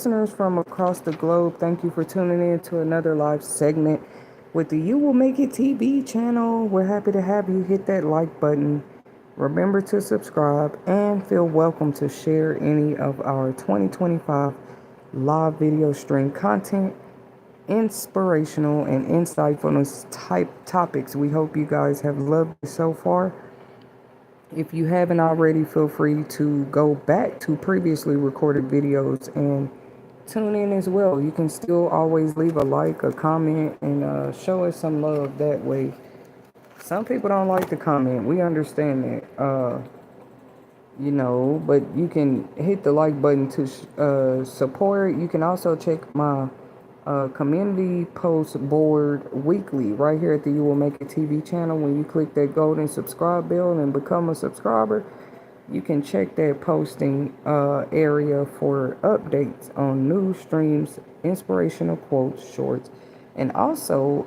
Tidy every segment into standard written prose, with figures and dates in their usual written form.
listeners from across the globe, thank you for tuning in to another live segment with the You Will Make It TV channel. We're happy to have you hit that like button. Remember to subscribe and feel welcome to share any of our 2025 live video stream content, inspirational and insightfulness type topics. We hope you guys have loved it so far. If you haven't already, feel free to go back to previously recorded videos and tune in as well. You can still always leave a like, a comment, and show us some love that way. Some people don't like to comment. We understand that, but you can hit the like button to support. You can also check my community post board weekly right here at the You Will Make It TV channel. When you click that golden subscribe bell and become a subscriber, you can check that posting area for updates on news streams, inspirational quotes, shorts, and also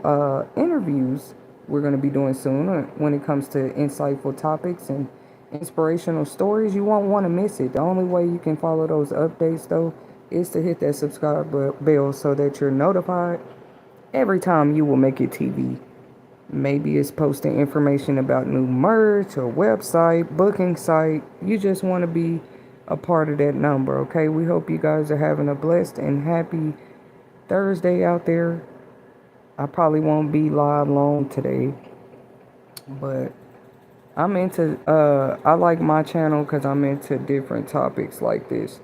interviews we're going to be doing soon when it comes to insightful topics and inspirational stories. You won't want to miss it. The only way you can follow those updates, though, is to hit that subscribe bell so that you're notified every time You Will Make It TV. Maybe it's posting information about new merch or website, booking site. You just want to be a part of that number, okay? We hope you guys are having a blessed and happy Thursday out there. I probably won't be live long today, but I like my channel because I'm into different topics like this.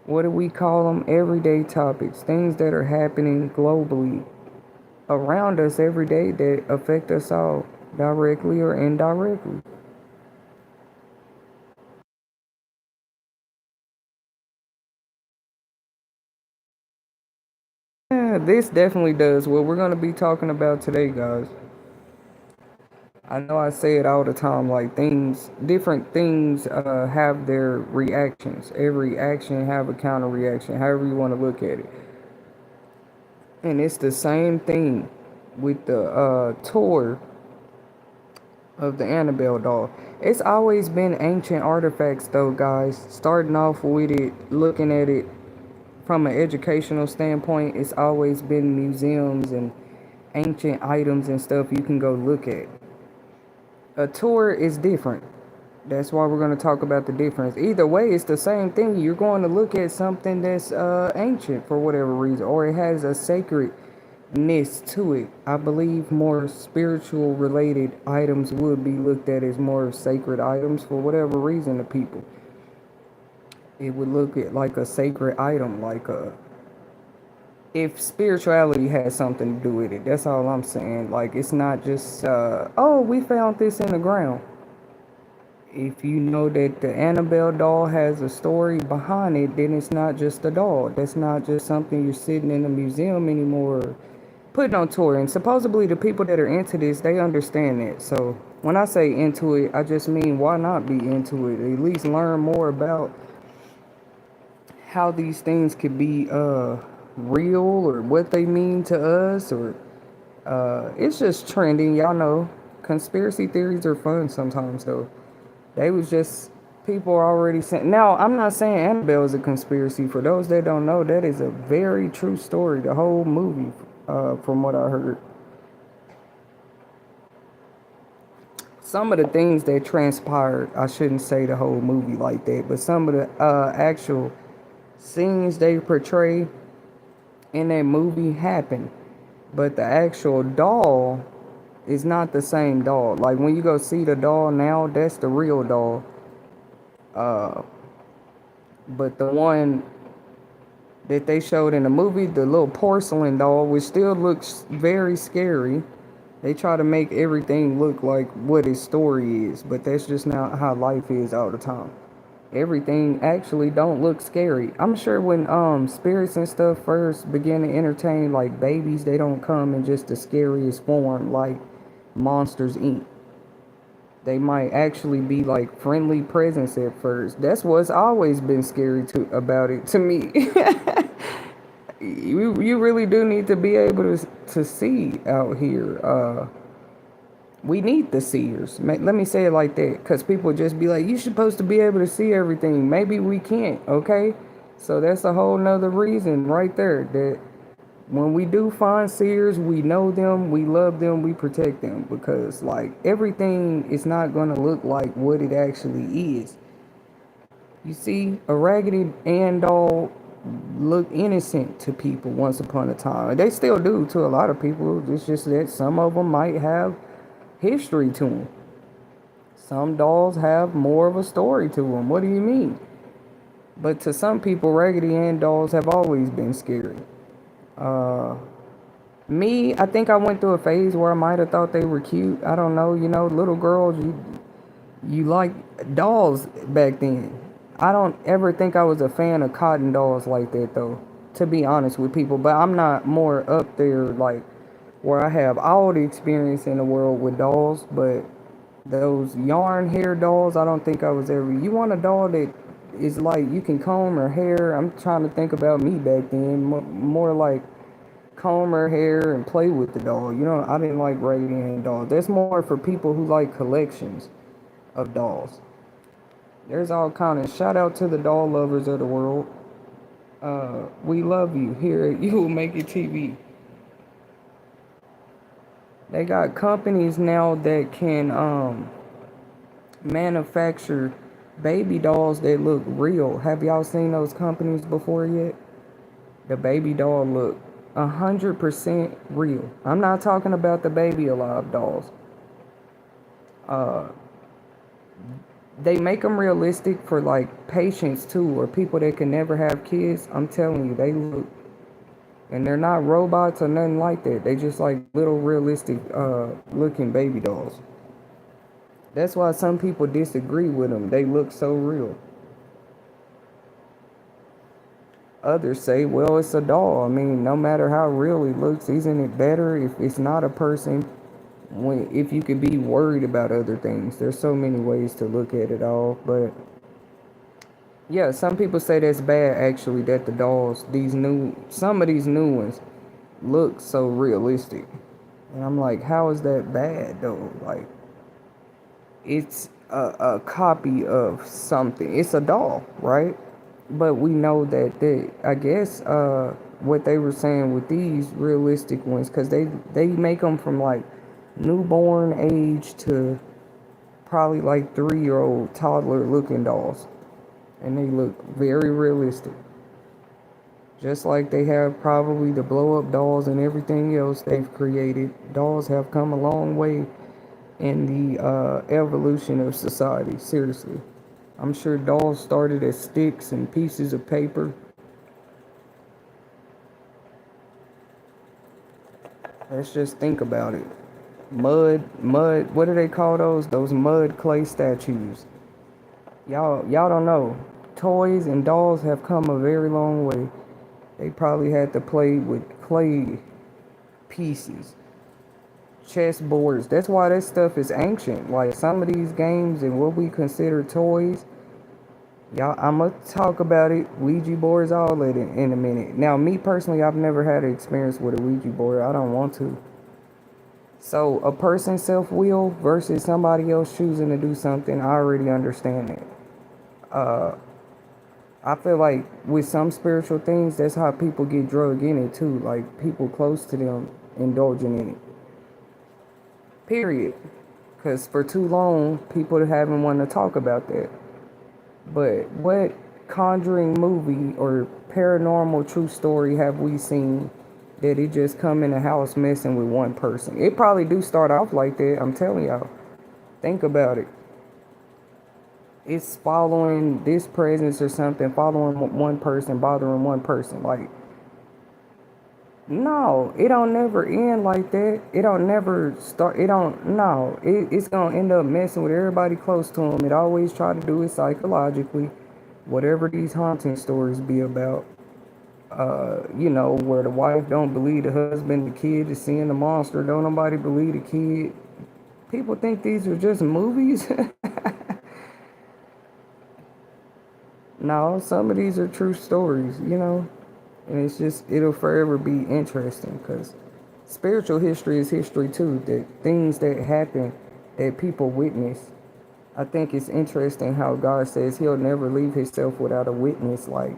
What do we call them? Everyday topics, things that are happening globally around us every day that affect us all, directly or indirectly. Yeah, this definitely does what we're going to be talking about today, guys. I know I say it all the time, like different things have their reactions. Every action have a counter reaction, however you want to look at it. And it's the same thing with the tour of the Annabelle doll. It's always been ancient artifacts though, guys. Starting off with it, looking at it from an educational standpoint, it's always been museums and ancient items and stuff you can go look at. A tour is different. That's why we're going to talk about the difference. Either way, it's the same thing. You're going to look at something that's ancient for whatever reason, or it has a sacredness to it. I believe more spiritual related items would be looked at as more sacred items for whatever reason to people. It would look at like a sacred item, if spirituality has something to do with it. That's all I'm saying. Like, it's not just, oh, we found this in the ground. If you know that the Annabelle doll has a story behind it, then it's not just a doll. That's not just something you're sitting in a museum anymore, putting on tour. And supposedly the people that are into this, they understand that. So when I say into it, I just mean why not be into it? At least learn more about how these things could be real or what they mean to us, or it's just trending. Y'all know conspiracy theories are fun sometimes, though. They was just people are already saying. Now, I'm not saying Annabelle is a conspiracy. For those that don't know, that is a very true story. The whole movie, from what I heard. Some of the things that transpired, I shouldn't say the whole movie like that, but some of the actual scenes they portray in that movie happened. But the actual doll is not the same doll. Like, when you go see the doll now, that's the real doll. But the one that they showed in the movie, the little porcelain doll, which still looks very scary. They try to make everything look like what his story is, but that's just not how life is all the time. Everything actually don't look scary. I'm sure when spirits and stuff first begin to entertain like babies, they don't come in just the scariest form like Monsters Inc. They might actually be like friendly presence at first. That's what's always been scary about it to me. You really do need to be able to see out here. We need the seers. Let me say it like that, because people just be like, you're supposed to be able to see everything. Maybe we can't, okay? So that's a whole nother reason right there that when we do find seers, we know them, we love them, we protect them, because like everything is not going to look like what it actually is. You see, a Raggedy Ann doll looked innocent to people once upon a time. They still do to a lot of people. It's just that some of them might have history to them. Some dolls have more of a story to them. What do you mean? But to some people, Raggedy Ann dolls have always been scary. Uh, Me, I think I went through a phase where I might have thought they were cute. I don't know. You know, little girls, you like dolls back then. I don't ever think I was a fan of cotton dolls like that though, to be honest with people. But I'm not more up there like where I have all the experience in the world with dolls. But those yarn hair dolls, I don't think I was ever. You want a doll that is like you can comb her hair. I'm trying to think about me back then. More like comb her hair and play with the doll. You know, I didn't like Raggedy Ann dolls. That's more for people who like collections of dolls. There's all kind of shout out to the doll lovers of the world. We love you here at You Will Make It TV. They got companies now that can manufacture baby dolls that look real. Have y'all seen those companies before yet? The baby doll look 100% real. I'm not talking about the Baby Alive dolls. They make them realistic for like patients too, or people that can never have kids. I'm telling you, they look, and they're not robots or nothing like that. They just like little realistic looking baby dolls. That's why some people disagree with them. They look so real. Others say, well, it's a doll. I mean, no matter how real it looks, isn't it better if it's not a person? If you could be worried about other things. There's so many ways to look at it all. But yeah, some people say that's bad actually, that the dolls, some of these new ones look so realistic. And I'm like, how is that bad though? Like, it's a copy of something. It's a doll, right? But we know that I guess what they were saying with these realistic ones, because they make them from like newborn age to probably like 3-year-old toddler looking dolls, and they look very realistic, just like they have probably the blow up dolls and everything else they've created. Dolls have come a long way in the evolution of society. Seriously, I'm sure dolls started as sticks and pieces of paper. Let's just think about it. Mud, what do they call those mud clay statues? Y'all don't know. Toys and dolls have come a very long way. They probably had to play with clay pieces, chessboards. That's why that stuff is ancient. Like some of these games and what we consider toys, y'all, I'm gonna talk about it. Ouija boards, all that in a minute. Now, me personally, I've never had an experience with a Ouija board. I don't want to. So a person's self-will versus somebody else choosing to do something, I already understand that. I feel like with some spiritual things, that's how people get drugged in it too. Like people close to them indulging in it. Period. Because for too long, people haven't wanted to talk about that. But what conjuring movie or paranormal true story have we seen that it just come in the house messing with one person? It probably do start off like that. I'm telling y'all. Think about it. It's following this presence or something, following one person, bothering one person. Like, no, it don't never end like that. It don't never start. It don't, no. It's going to end up messing with everybody close to them. It always try to do it psychologically. Whatever these haunting stories be about. You know, where the wife don't believe the husband, the kid is seeing the monster, don't nobody believe the kid. People think these are just movies. No, some of these are true stories, you know. And it's just, it'll forever be interesting because spiritual history is history too. The things that happen that people witness. I think it's interesting how God says he'll never leave himself without a witness. Like,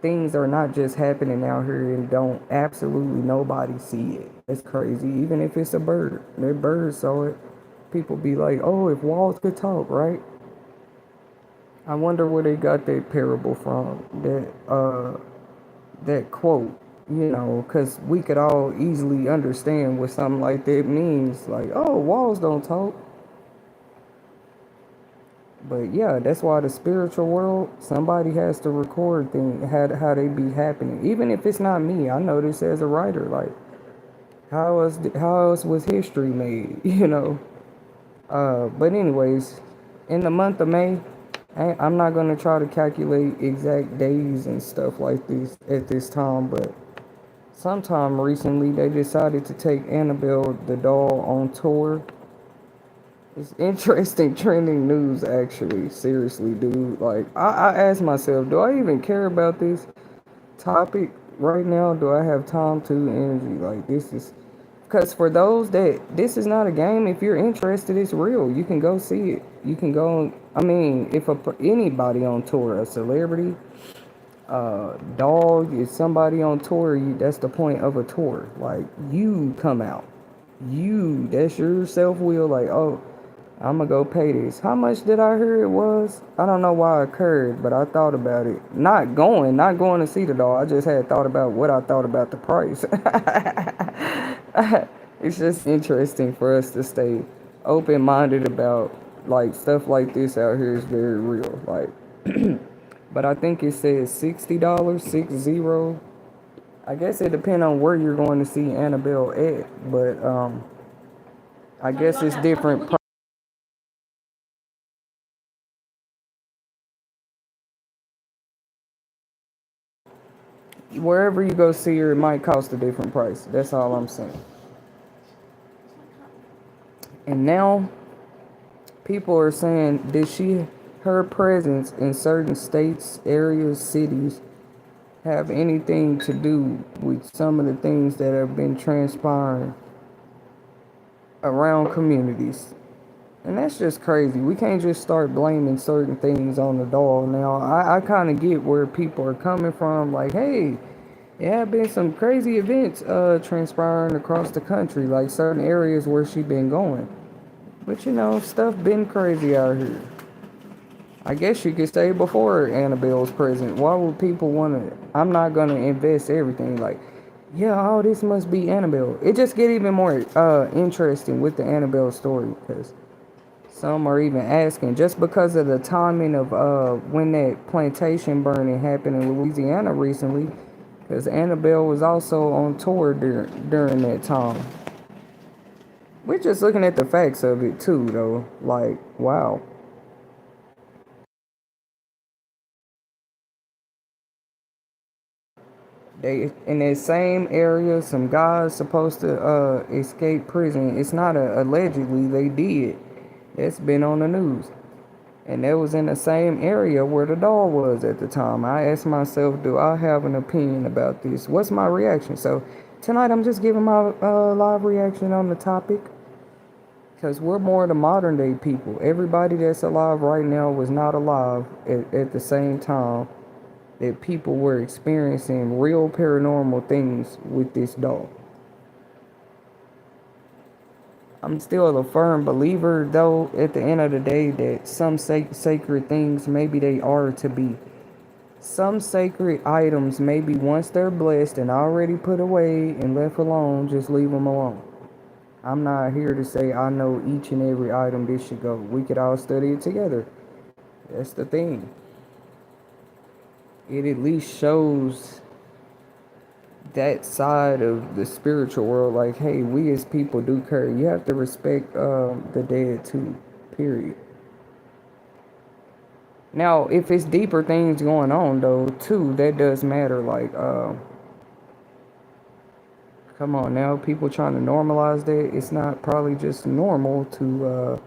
things are not just happening out here and don't absolutely nobody see it. It's crazy. Even if it's a bird, that bird saw it. People be like, oh, if walls could talk, right? I wonder where they got that parable from, that quote, because we could all easily understand what something like that means. Like, oh, walls don't talk. But yeah, that's why the spiritual world, somebody has to record things, how they be happening. Even if it's not me, I know this as a writer. Like, how else was history made, But anyways, in the month of May, I'm not gonna try to calculate exact days and stuff like this at this time, but sometime recently they decided to take Annabelle the doll on tour. It's interesting trending news, actually. Seriously, dude. Like, I ask myself, do I even care about this topic right now? Do I have time to energy? Like, this is... Because for those that... This is not a game. If you're interested, it's real. You can go see it. You can go... I mean, if anybody on tour, a celebrity, dog, is somebody on tour, that's the point of a tour. Like, you come out. That's your self-will. Like, oh... I'm gonna go pay this. How much did I hear it was? I don't know why it occurred, but I thought about it. Not going to see the doll. I just had thought about what I thought about the price. It's just interesting for us to stay open-minded about, like, stuff like this out here is very real. Like, but I think it says $60, 60. I guess it depends on where you're going to see Annabelle at, but I guess it's different. Wherever you go see her, it might cost a different price. That's all I'm saying. And now, people are saying, her presence in certain states, areas, cities, have anything to do with some of the things that have been transpiring around communities? And that's just crazy. We can't just start blaming certain things on the doll. Now, I kind of get where people are coming from. Like, hey, there have been some crazy events transpiring across the country, like certain areas where she been going. But stuff been crazy out here. I guess you could say before Annabelle's present. Why would people want to... I'm not going to invest everything. Like, yeah, oh, this must be Annabelle. It just get even more interesting with the Annabelle story, because some are even asking, just because of the timing of when that plantation burning happened in Louisiana recently, because Annabelle was also on tour during that time. We're just looking at the facts of it too, though. Like, wow. They in that same area, some guys supposed to escape prison. It's not allegedly, they did. It's been on the news. And that was in the same area where the doll was at the time. I asked myself, do I have an opinion about this? What's my reaction? So tonight I'm just giving my live reaction on the topic, because we're more the modern day people. Everybody that's alive right now was not alive at the same time that people were experiencing real paranormal things with this doll. I'm still a firm believer, though, at the end of the day, that some sacred things, maybe they are to be. Some sacred items, maybe once they're blessed and already put away and left alone, just leave them alone. I'm not here to say I know each and every item this should go. We could all study it together. That's the thing. It at least shows that side of the spiritual world, like, hey, we as people do care. You have to respect the dead too, period. Now, if it's deeper things going on, though, too, that does matter. Like, come on now, people trying to normalize that. It's not probably just normal to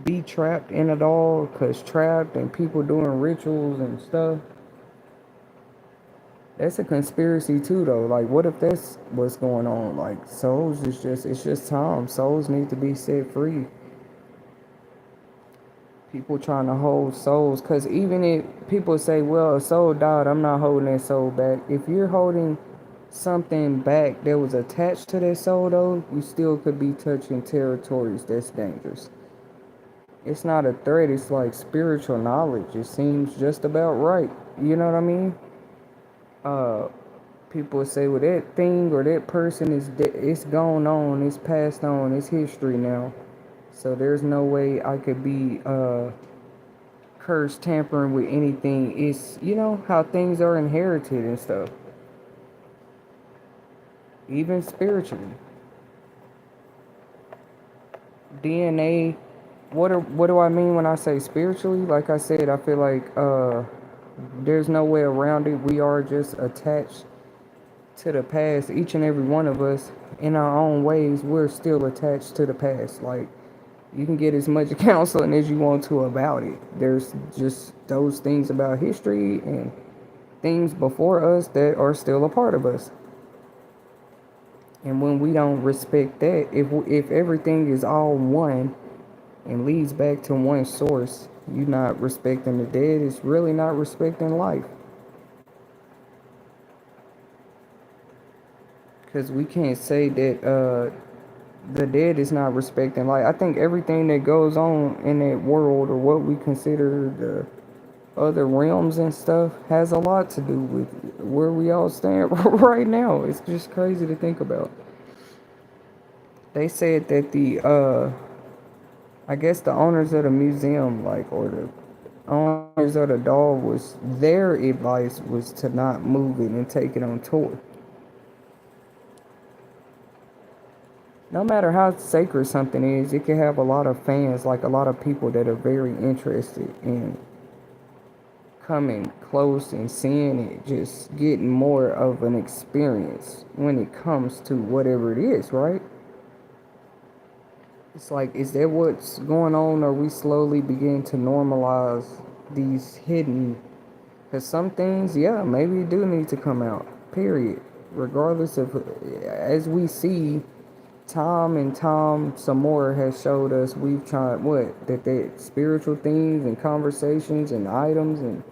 be trapped in it all, because trapped and people doing rituals and stuff. That's a conspiracy too, though. Like, what if that's what's going on? Like, souls is just, it's just time. Souls need to be set free. People trying to hold souls, because even if people say, well, a soul died, I'm not holding that soul back. If you're holding something back that was attached to that soul, though, you still could be touching territories that's dangerous. It's not a threat, it's like spiritual knowledge. It seems just about right. You know what I mean? Uh, People say, well, that thing or that person is it's gone on, it's passed on, it's history now. So there's no way I could be cursed, tampering with anything. It's, you know, how things are inherited and stuff, even spiritually. DNA. What do I mean when I say spiritually? Like I said, I feel like there's no way around it. We are just attached to the past. Each and every one of us, in our own ways, we're still attached to the past. Like, you can get as much counseling as you want to about it. There's just those things about history and things before us that are still a part of us. And when we don't respect that, if everything is all one and leads back to one source, you're not respecting the dead. It's really not respecting life. Because we can't say that the dead is not respecting life. I think everything that goes on in that world, or what we consider the other realms and stuff, has a lot to do with where we all stand right now. It's just crazy to think about. They said that I guess the owners of the museum, like, or the owners of the doll, was their advice was to not move it and take it on tour. No matter how sacred something is, it can have a lot of fans, like a lot of people that are very interested in coming close and seeing it, just getting more of an experience when it comes to whatever it is, right? It's like, is that what's going on? Or we slowly begin to normalize these hidden? Because some things, yeah, maybe do need to come out, period. Regardless of, as we see, time and time some more has showed us, we've tried that spiritual things and conversations and items and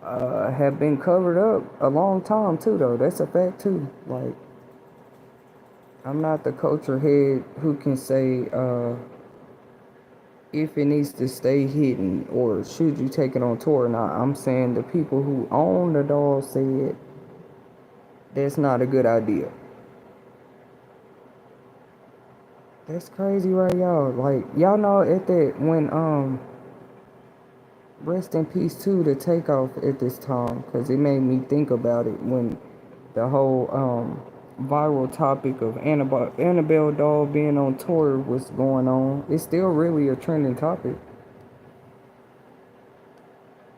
have been covered up a long time too, though. That's a fact too. Like, I'm not the culture head who can say if it needs to stay hidden or should you take it on tour or not. I'm saying the people who own the doll said that's not a good idea. That's crazy, right, y'all? Like, y'all know at that, when rest in peace to the Takeoff at this time, because it made me think about it when the whole viral topic of Annabelle doll being on tour was going on. It's still really a trending topic.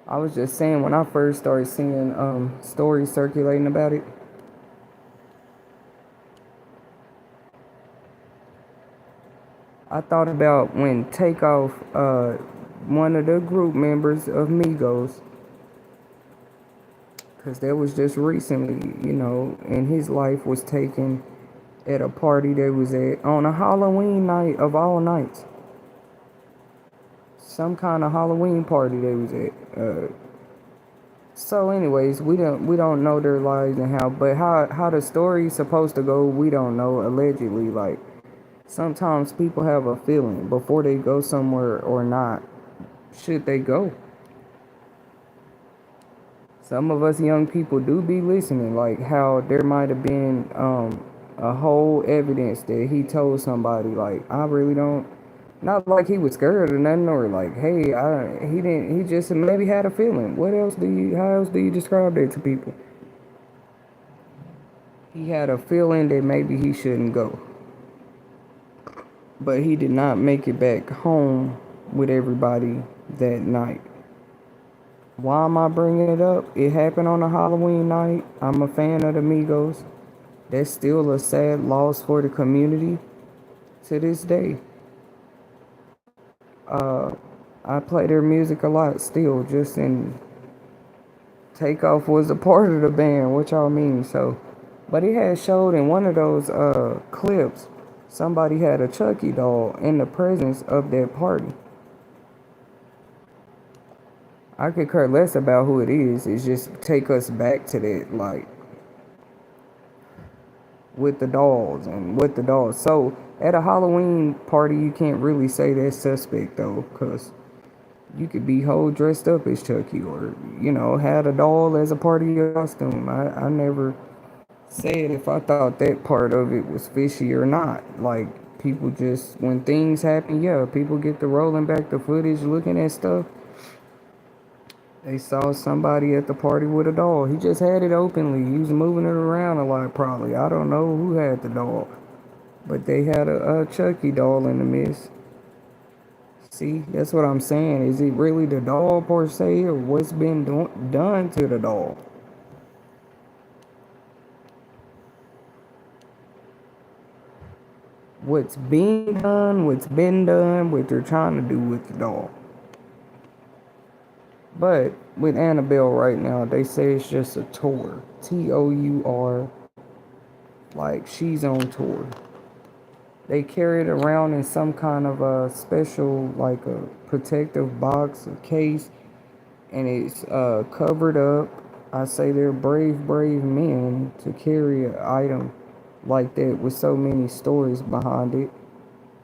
I was just saying, when I first started seeing stories circulating about it, I thought about when Takeoff, one of the group members of Migos, because that was just recently, you know, and his life was taken at a party they was at on a Halloween night of all nights. Some kind of Halloween party they was at. So anyways, we don't know their lives and how the story's supposed to go, we don't know. Allegedly, like, sometimes people have a feeling before they go somewhere or not. Should they go? Some of us young people do be listening, like how there might have been a whole evidence that he told somebody, like, I really don't, not like he was scared or nothing, or like, hey, he didn't, he just maybe had a feeling. How else do you describe that to people? He had a feeling that maybe he shouldn't go, but he did not make it back home with everybody that night. Why am I bringing it up? It happened on a Halloween night. I'm a fan of the Migos. That's still a sad loss for the community to this day. I play their music a lot still, just in Takeoff was a part of the band, what y'all mean? So, but it had showed in one of those clips, somebody had a Chucky doll in the presence of that party. I could care less about who it is. It's just take us back to that, like, with the dolls and with the dolls. So at a Halloween party, you can't really say that's suspect though, because you could be whole dressed up as Chucky, or had a doll as a party costume. I never said if I thought that part of it was fishy or not. Like, people just, when things happen, yeah, people get to rolling back the footage, looking at stuff. They saw somebody at the party with a doll. He just had it openly. He was moving it around a lot, probably. I don't know who had the doll, but they had a Chucky doll in the midst. See, that's what I'm saying. Is it really the doll per se, or what's been done to the doll? What's being done, what's been done, what they're trying to do with the doll. But with Annabelle right now, they say it's just a tour. TOUR. Like, she's on tour. They carry it around in some kind of a special, like a protective box or case, and it's covered up. I say they're brave, brave men to carry an item like that with so many stories behind it.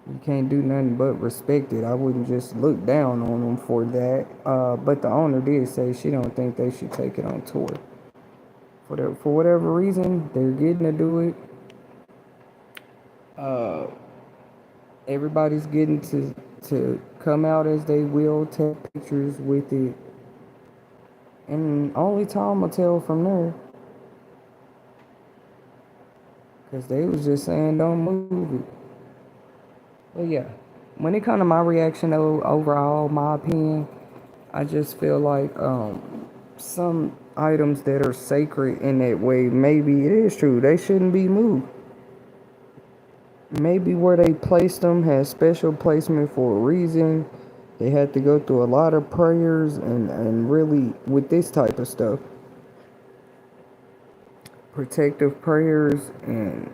You can't do nothing but respect it. I wouldn't just look down on them for that. But the owner did say she don't think they should take it on tour. For whatever reason, they're getting to do it. Uh, Everybody's getting to come out as they will, take pictures with it, and only time will tell from there. Cause they was just saying don't move it. But yeah, when it comes to my reaction though, overall, my opinion, I just feel like some items that are sacred in that way, maybe it is true they shouldn't be moved. Maybe where they placed them has special placement for a reason. They had to go through a lot of prayers and really with this type of stuff, protective prayers, and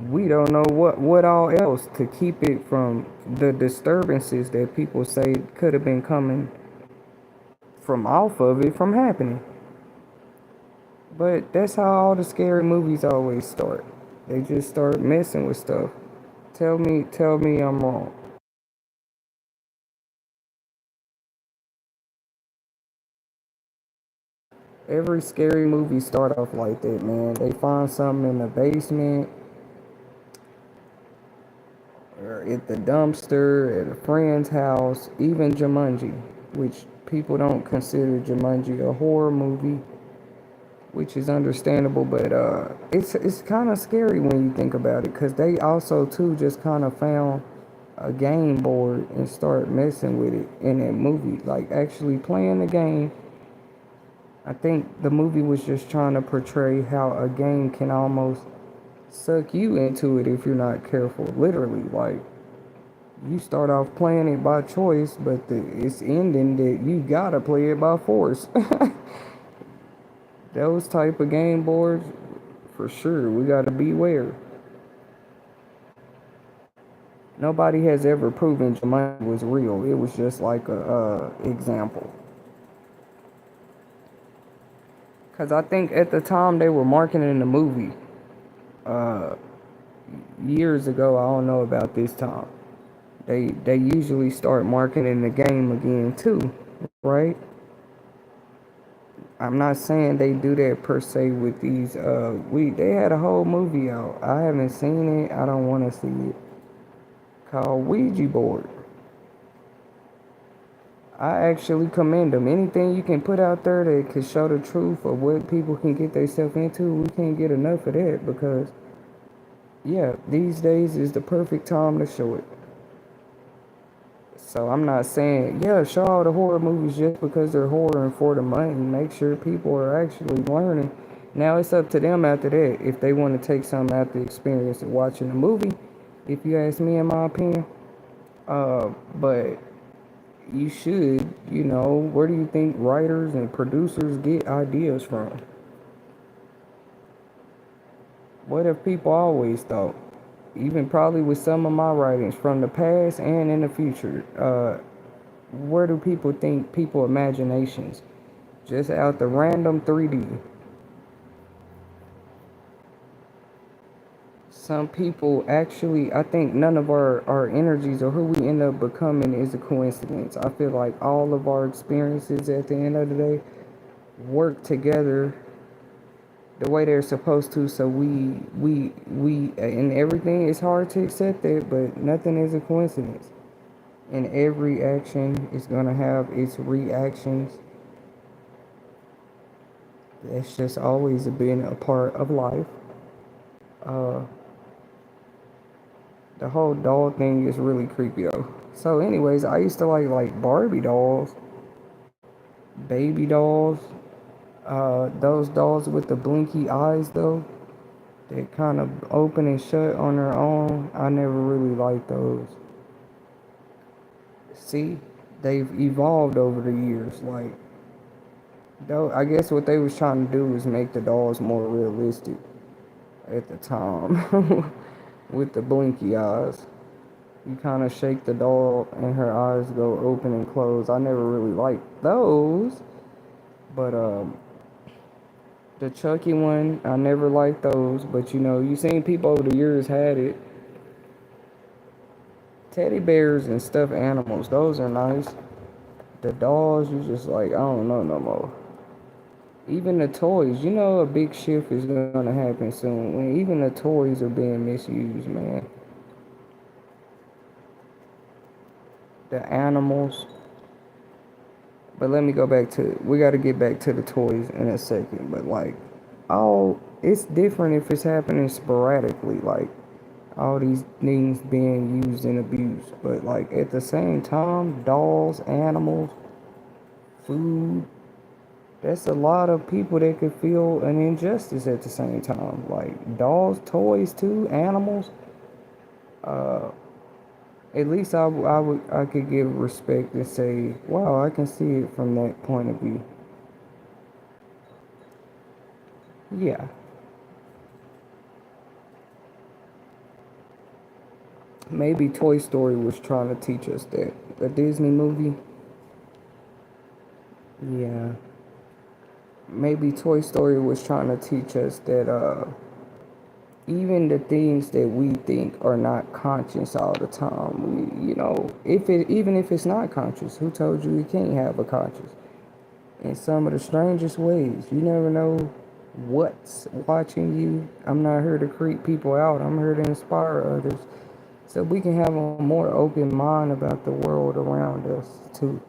we don't know what all else to keep it from the disturbances that people say could have been coming from off of it from happening. But that's how all the scary movies always start. They just start messing with stuff. Tell me I'm wrong. Every scary movie start off like that, man. They find something in the basement or at the dumpster, at a friend's house, even Jumanji, which people don't consider Jumanji a horror movie, which is understandable, but it's kind of scary when you think about it, because they also too just kind of found a game board and start messing with it in that movie, like actually playing the game. I think the movie was just trying to portray how a game can almost suck you into it if you're not careful. Literally, like, you start off playing it by choice, but it's ending that you gotta play it by force. Those type of game boards, for sure, we gotta beware. Nobody has ever proven Jumanji was real. It was just like a example. Cause I think at the time they were marketing the movie, uh, years ago. I don't know about this time. They usually start marketing the game again too, right? I'm not saying they do that per se with these. They had a whole movie out. I haven't seen it. I don't want to see it. Called Ouija board. I actually commend them. Anything you can put out there that can show the truth of what people can get themselves into, we can't get enough of that, because yeah, these days is the perfect time to show it. So I'm not saying, yeah, show all the horror movies just because they're horror and for the money. Make sure people are actually learning. Now it's up to them after that if they want to take something out the experience of watching the movie. If you ask me, in my opinion, but you should, where do you think writers and producers get ideas from? What have people always thought? Even probably with some of my writings from the past and in the future. Where do people think people imaginations? Just out the random 3D. Some people actually, I think none of our energies or who we end up becoming is a coincidence. I feel like all of our experiences at the end of the day work together the way they're supposed to. So and everything is hard to accept it, but nothing is a coincidence. And every action is going to have its reactions. That's just always been a part of life. Uh, the whole doll thing is really creepy though. So anyways, I used to like Barbie dolls, baby dolls, those dolls with the blinky eyes though, that kind of open and shut on their own. I never really liked those. See, they've evolved over the years. Like, though, I guess what they was trying to do was make the dolls more realistic at the time with the blinky eyes. You kind of shake the doll and her eyes go open and close. I never really liked those, but the Chucky one, I never liked those. But you know, you seen people over the years had it. Teddy bears and stuffed animals, those are nice. The dolls, you just like, I don't know no more. Even the toys, you know, a big shift is gonna happen soon. When even the toys are being misused, man. The animals. But let me go back to, we got to get back to the toys in a second. But like, it's different if it's happening sporadically. Like, all these things being used and abused. But like, at the same time, dolls, animals, food, that's a lot of people that could feel an injustice at the same time. Like, dolls, toys too, animals. At least I could give respect and say, wow, I can see it from that point of view. Yeah. Maybe Toy Story was trying to teach us that. A Disney movie? Yeah. Maybe Toy Story was trying to teach us that even the things that we think are not conscious all the time, even if it's not conscious, who told you you can't have a conscious? In some of the strangest ways, you never know what's watching you. I'm not here to creep people out. I'm here to inspire others, so we can have a more open mind about the world around us too.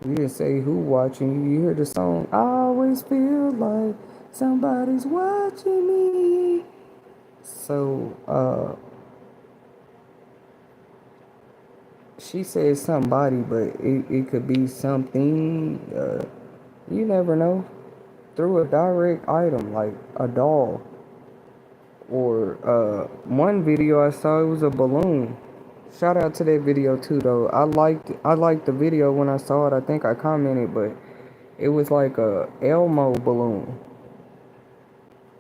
We didn't say who watching you. You hear the song, I always feel like somebody's watching me. So, she said somebody, but it could be something, you never know. Through a direct item, like a doll. Or, one video I saw, it was a balloon. Shout out to that video too though. I liked the video when I saw it. I think I commented, but it was like a Elmo balloon.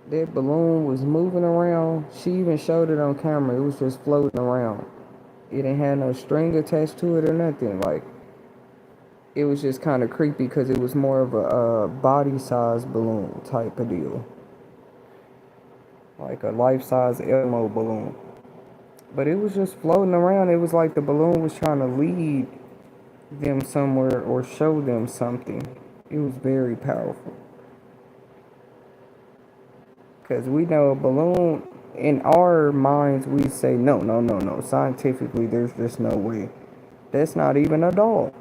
That balloon was moving around. She even showed it on camera. It was just floating around. It didn't have no string attached to it or nothing. Like, it was just kind of creepy because it was more of a body size balloon type of deal. Like a life size Elmo balloon. But it was just floating around. It was like the balloon was trying to lead them somewhere or show them something. It was very powerful. Because we know a balloon, in our minds, we say, no, no, no, no. Scientifically, there's just no way. That's not even a doll.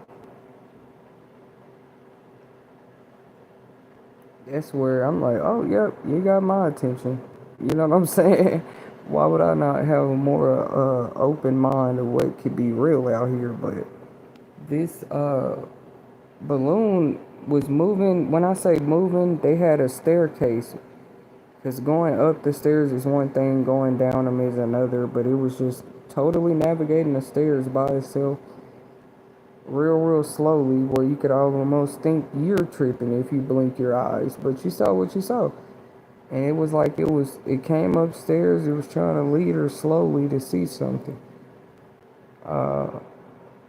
That's where I'm like, oh, yep, you got my attention. You know what I'm saying? Why would I not have a more open mind of what could be real out here? But this balloon was moving. When I say moving, they had a staircase. Because going up the stairs is one thing, going down them is another. But it was just totally navigating the stairs by itself. Real slowly, where you could almost think you're tripping if you blink your eyes. But you saw what you saw. And it was like it came upstairs. It was trying to lead her slowly to see something.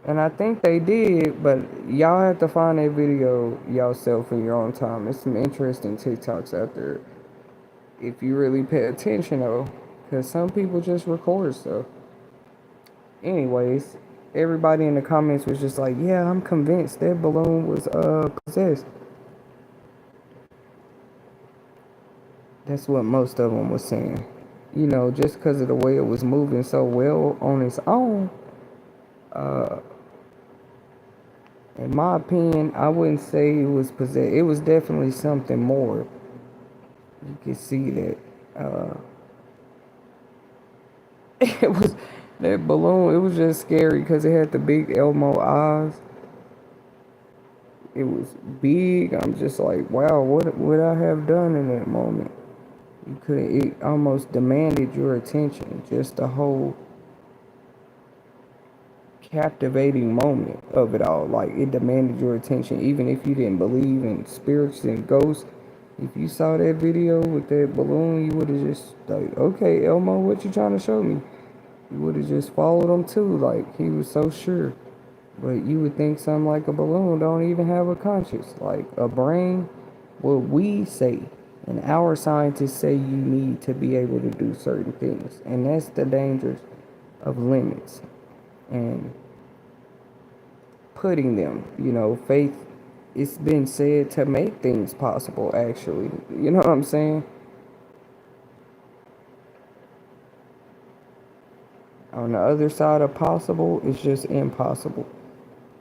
And I think they did, but y'all have to find that video yourself in your own time. There's some interesting TikToks out there if you really pay attention, though, because some people just record stuff. Anyways, everybody in the comments was just like, yeah, I'm convinced that balloon was possessed. That's what most of them was saying. You know, just because of the way it was moving so well on its own, uh, in my opinion, I wouldn't say it was possessed. It was definitely something more. You can see that. It was that balloon. It was just scary because it had the big Elmo eyes. It was big. I'm just like, wow, what would I have done in that moment? You could. It almost demanded your attention. Just the whole captivating moment of it all. Like it demanded your attention, even if you didn't believe in spirits and ghosts. If you saw that video with that balloon, you would have just like, okay, Elmo, what you trying to show me? You would have just followed him too. Like he was so sure. But you would think something like a balloon don't even have a conscience, like a brain. What we say, and our scientists say you need to be able to do certain things, and that's the dangers of limits and putting them. You know, faith. It's been said to make things possible. Actually, you know what I'm saying? On the other side of possible, it's just impossible.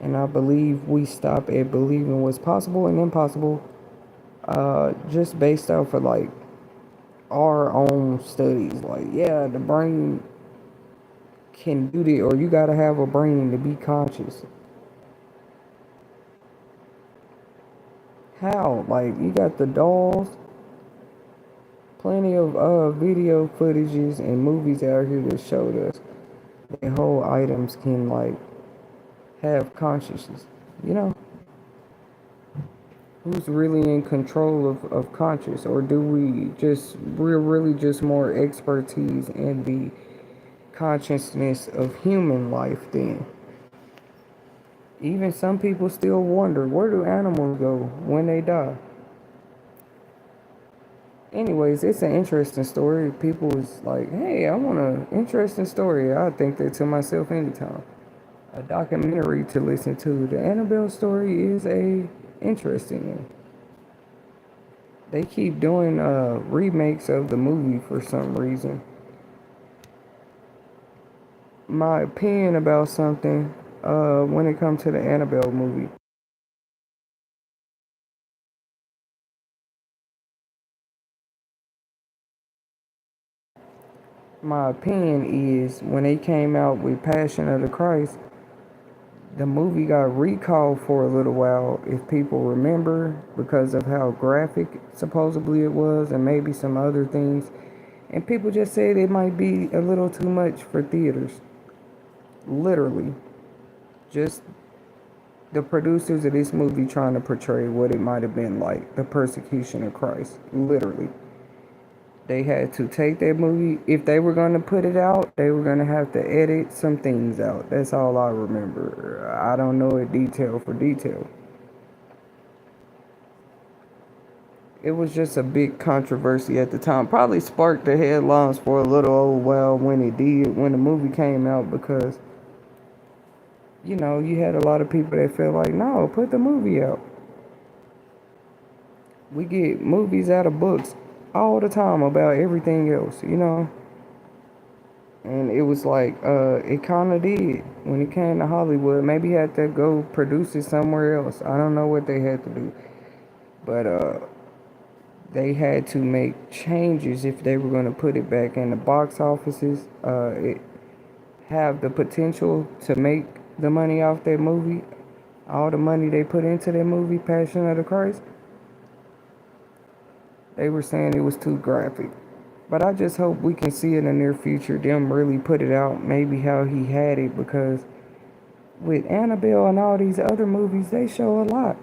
And I believe we stop at believing what's possible and impossible just based off of like our own studies. Like, yeah, the brain can do that, or you gotta have a brain to be conscious. How? Like, you got the dolls, plenty of video footages and movies out here that showed us that whole items can like have consciousness. You know, who's really in control of conscious, or do we're really just more expertise in the consciousness of human life then? Even some people still wonder, where do animals go when they die? Anyways, it's an interesting story. People is like, hey, I want an interesting story. I think that to myself anytime. A documentary to listen to. The Annabelle story is a interesting one. They keep doing remakes of the movie for some reason. My opinion about something when it comes to the Annabelle movie. My opinion is when they came out with Passion of the Christ, the movie got recalled for a little while, if people remember, because of how graphic supposedly it was and maybe some other things. And people just said it might be a little too much for theaters. Literally. Just the producers of this movie trying to portray what it might have been like, the persecution of Christ. Literally. They had to take that movie. If they were going to put it out, they were going to have to edit some things out. That's all I remember. I don't know it detail for detail. It was just a big controversy at the time. Probably sparked the headlines for a little old while when it did, when the movie came out, because, you know, you had a lot of people that felt like, no, put the movie out. We get movies out of books all the time about everything else, you know? And it was like, it kind of did when it came to Hollywood. Maybe had to go produce it somewhere else. I don't know what they had to do. But they had to make changes if they were going to put it back in the box offices. It have the potential to make the money off that movie. All the money they put into that movie, Passion of the Christ. They were saying it was too graphic. But I just hope we can see in the near future them really put it out, maybe how he had it, because with Annabelle and all these other movies, they show a lot.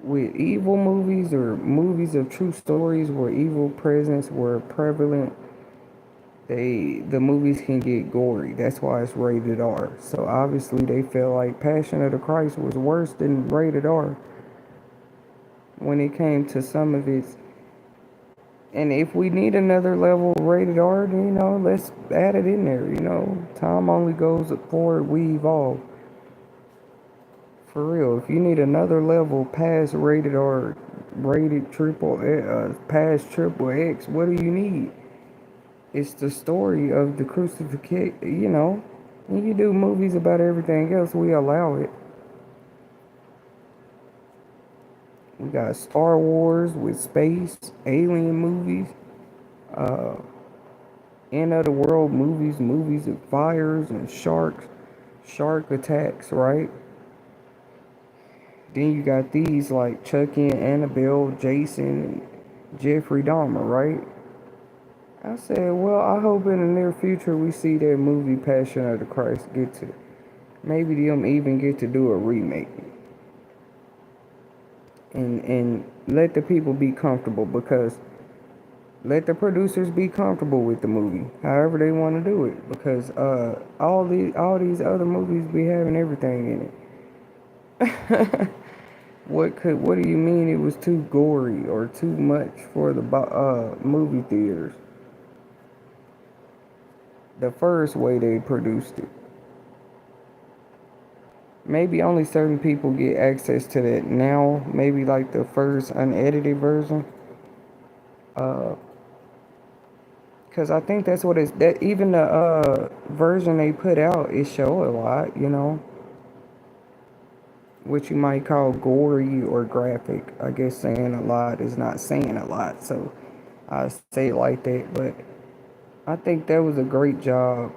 With evil movies or movies of true stories where evil presence were prevalent, the movies can get gory. That's why it's rated R. So obviously they feel like Passion of the Christ was worse than rated R when it came to some of its. And if we need another level rated R, then, let's add it in there. Time only goes forward, we evolve. For real, if you need another level past rated R, rated past triple X, what do you need? It's the story of the crucifixion, When you do movies about everything else, we allow it. We got Star Wars with space, alien movies, uh, end of the world movies, movies of fires and sharks, shark attacks, right? Then you got these like Chucky and Annabelle, Jason, and Jeffrey Dahmer, right? I said, well, I hope in the near future we see that movie Passion of the Christ get to, maybe them even get to do a remake. And let the people be comfortable, because let the producers be comfortable with the movie, however they want to do it, because all these other movies be having everything in it. What do you mean it was too gory or too much for the movie theaters? The first way they produced it. Maybe only certain people get access to that now. Maybe like the first unedited version. Cause I think that's what it's that even the version they put out, it show a lot, what you might call gory or graphic. I guess saying a lot is not saying a lot, so I say it like that. But I think that was a great job.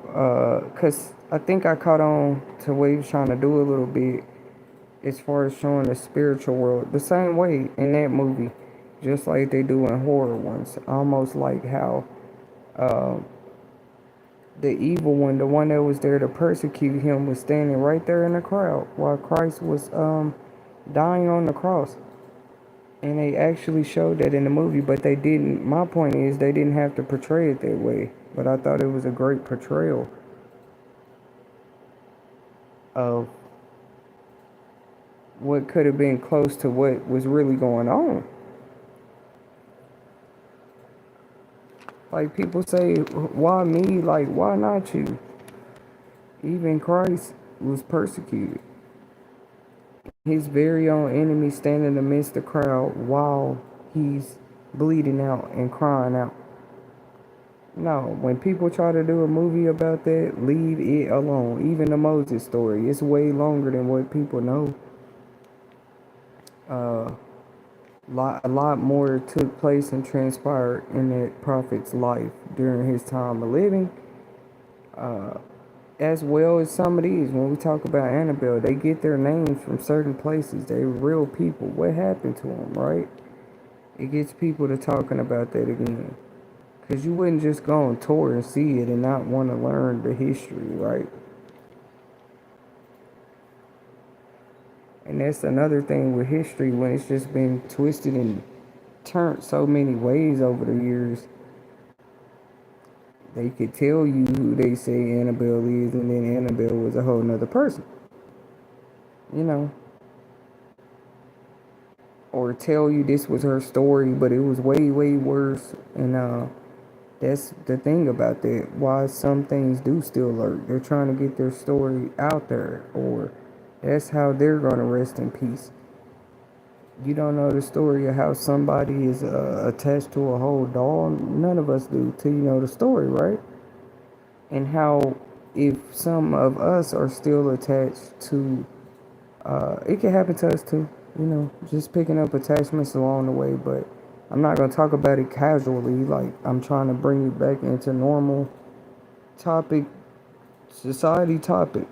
Cause I think I caught on to what he was trying to do a little bit as far as showing the spiritual world the same way in that movie, just like they do in horror ones. Almost like how the evil one, the one that was there to persecute him, was standing right there in the crowd while Christ was dying on the cross. And they actually showed that in the movie, but they didn't. My point is, they didn't have to portray it that way. But I thought it was a great portrayal of what could have been close to what was really going on. Like people say, why me? Like, why not you? Even Christ was persecuted. His very own enemy standing amidst the crowd while he's bleeding out and crying out. No, when people try to do a movie about that, leave it alone. Even the Moses story, it's way longer than what people know. A lot more took place and transpired in that prophet's life during his time of living. As well as some of these, when we talk about Annabelle, they get their names from certain places. They're real people. What happened to them, right? It gets people to talking about that again. Because you wouldn't just go on tour and see it and not want to learn the history, right? And that's another thing with history, when it's just been twisted and turned so many ways over the years. They could tell you who they say Annabelle is, and then Annabelle was a whole nother person. Or tell you this was her story, but it was way, way worse. And that's the thing about that. Why some things do still lurk. They're trying to get their story out there, or that's how they're going to rest in peace. You don't know the story of how somebody is attached to a whole doll. None of us do till you know the story, right? And how if some of us are still attached to, it can happen to us too, just picking up attachments along the way. But I'm not going to talk about it casually. Like, I'm trying to bring it back into normal topic, society topic,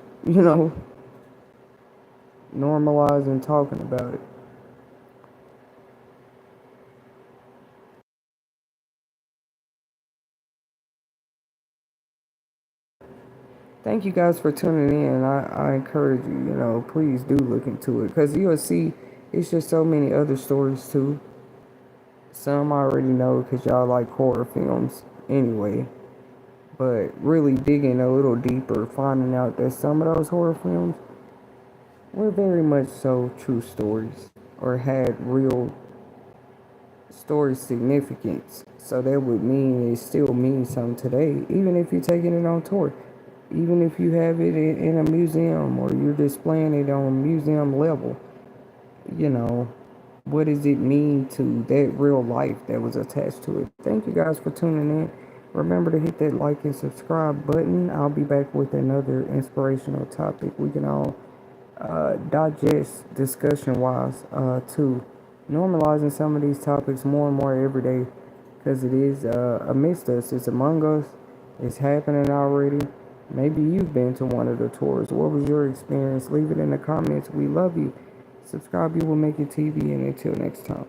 normalizing talking about it. Thank you guys for tuning in. I encourage you, please do look into it, because you'll see it's just so many other stories too. Some I already know because y'all like horror films anyway. But really digging a little deeper, finding out that some of those horror films were very much so true stories or had real story significance. So that would mean it still means something today, even if you're taking it on tour, even if you have it in a museum or you're displaying it on a museum level. You know, what does it mean to that real life that was attached to it? Thank you guys for tuning in. Remember to hit that like and subscribe button. I'll be back with another inspirational topic we can all digest discussion wise too. Normalizing some of these topics more and more every day because it is amidst us, it's among us, it's happening already. Maybe you've been to one of the tours. What was your experience? Leave it in the comments. We love you. Subscribe, you will make it TV, and until next time.